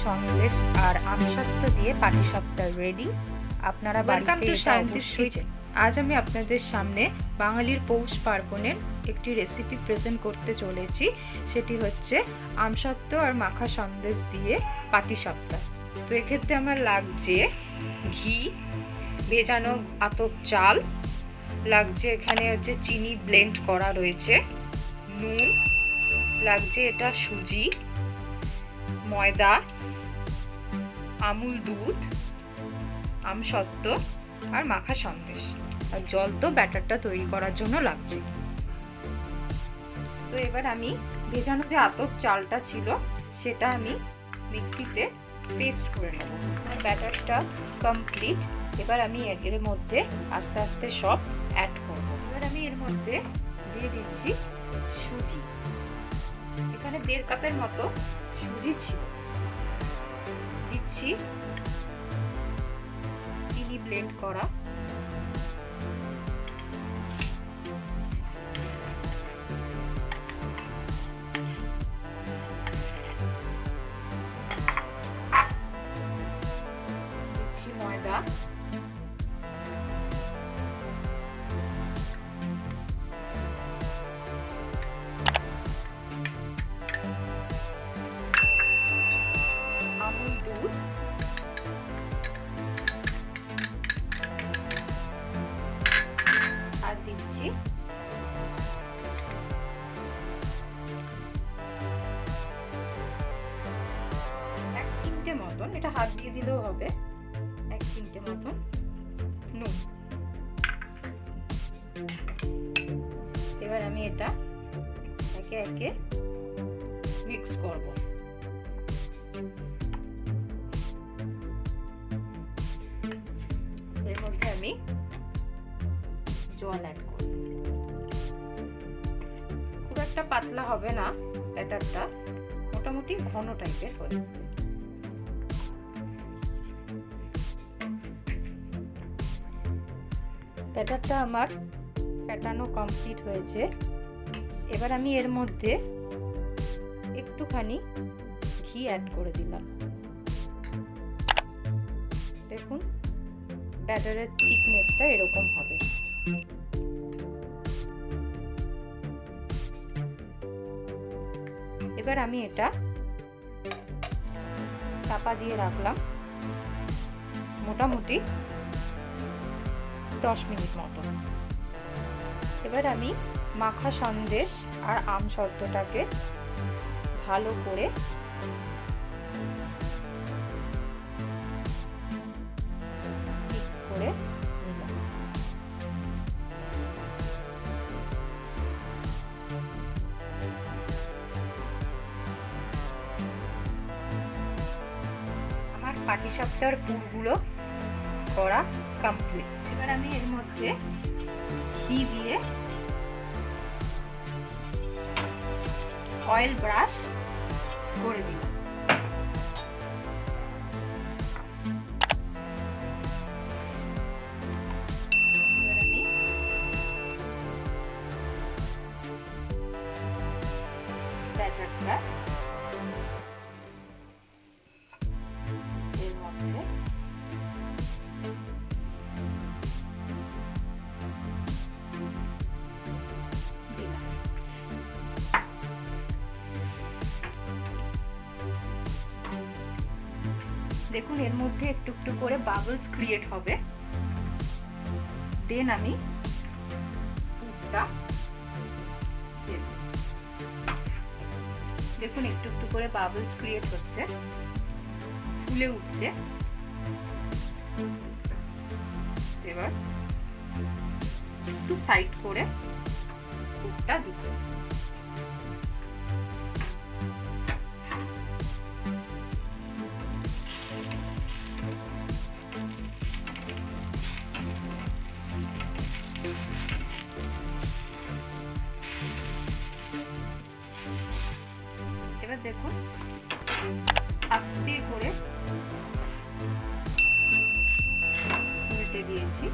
সন্দেশ আর আমসত্ত্ব দিয়ে পাটিসাপটা রেডি। আপনারা বাড়িতে এটা অবশ্যই। আজ আমি আপনাদের সামনে বাঙালির পৌষ পার্বণের একটি রেসিপি প্রেজেন্ট করতে চলেছি। সেটি হচ্ছে আমসত্ত্ব আর মাখা সন্দেশ দিয়ে পাটিসাপটা। তো এক্ষেত্রে আমার লাগছে ঘি, ভেজানো আতপ চাল লাগছে, এখানে হচ্ছে চিনি ব্লেন্ড করা রয়েছে, নুন লাগছে, এটা সুজি, ময়দা, আমুল দুধ, আমসত্ত্ব আর মাখা সন্দেশ, আর জল তো ব্যাটারটা তৈরি করার জন্য লাগছে। তো এবার আমি ভেজানো যে আতপ চালটা ছিল সেটা আমি মিক্সিতে পেস্ট করে নেব। ব্যাটারটা কমপ্লিট। এবার আমি এর মধ্যে আস্তে আস্তে সব অ্যাড করব। এবার আমি এর মধ্যে দিয়ে দিচ্ছি সুজি। এখানে 1.5 কাপের মতো সুজি ছিল। দিচ্ছি চিনি ব্লেন্ড করা, দিচ্ছি ময়দা, আমুল দুধ, আর দিচ্ছি এক চিমটে মতন, এটা হাত দিয়ে দিলেও হবে, এক চিমটে মতন নুন। এবার আমি এটা একে একে মিক্স করব। এর মধ্যে আমি জল অ্যাড করব। খুব একটা পাতলা হবে না ব্যাটারটা, মোটামুটি ঘন টাইপের হবে। ব্যাটারটা আমার ফেটানো কমপ্লিট হয়েছে। এবার আমি এর মধ্যে একটুখানি ঘি অ্যাড করে দিলাম। দেখুন ব্যাটারের থিকনেসটা এরকম হবে। এবার আমি এটা চাপা দিয়ে রাখলাম মোটামুটি 10 মিনিট মতো। এবার আমি মাখা সন্দেশ আর আমসত্ত্বটাকে ভালো করে মিক্স করে নিলাম। আমার পাটিসাপটার পুরগুলো করা কমপ্লিট। এবার আমি এর মধ্যে ঘি দিয়ে অয়েল ব্রাশ করে দিলাম। এবার আমি ব্যাটারটা এর মধ্যে দেখুন এর মধ্যে একটু একটু করে বাবলস ক্রিয়েট হবে। দেন আমি দুধটা দেখুন একটু একটু করে বাবলস ক্রিয়েট হচ্ছে, ফুলে উঠছে। এবার একটু সাইড করে দুধটা দিব। এবার দেখুন আস্তে করে উল্টে দিয়েছি।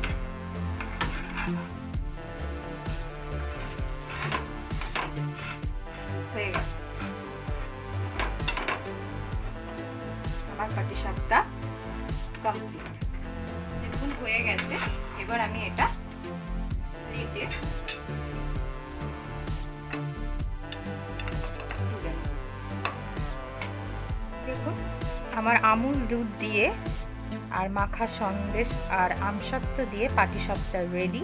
হয়ে গেছে। কমপ্লিট। দেখুন হয়ে গেছে। এবার আমি এটা রেডে দেখুন আমার আমুল দুধ দিয়ে আর মাখা সন্দেশ আর আমসত্ত্ব দিয়ে পাটিসাপটা রেডি।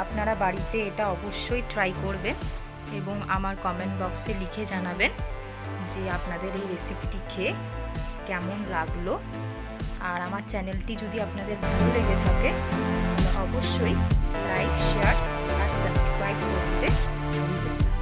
আপনারা বাড়িতে এটা অবশ্যই ট্রাই করবেন এবং আমার কমেন্ট বক্সে লিখে জানাবেন যে আপনাদের এই রেসিপিটি খেয়ে কেমন লাগলো। আর আমার চ্যানেলটি যদি আপনাদের ভালো লেগে থাকে তাহলে অবশ্যই লাইক, শেয়ার আর সাবস্ক্রাইব করতে ভুলবেন না।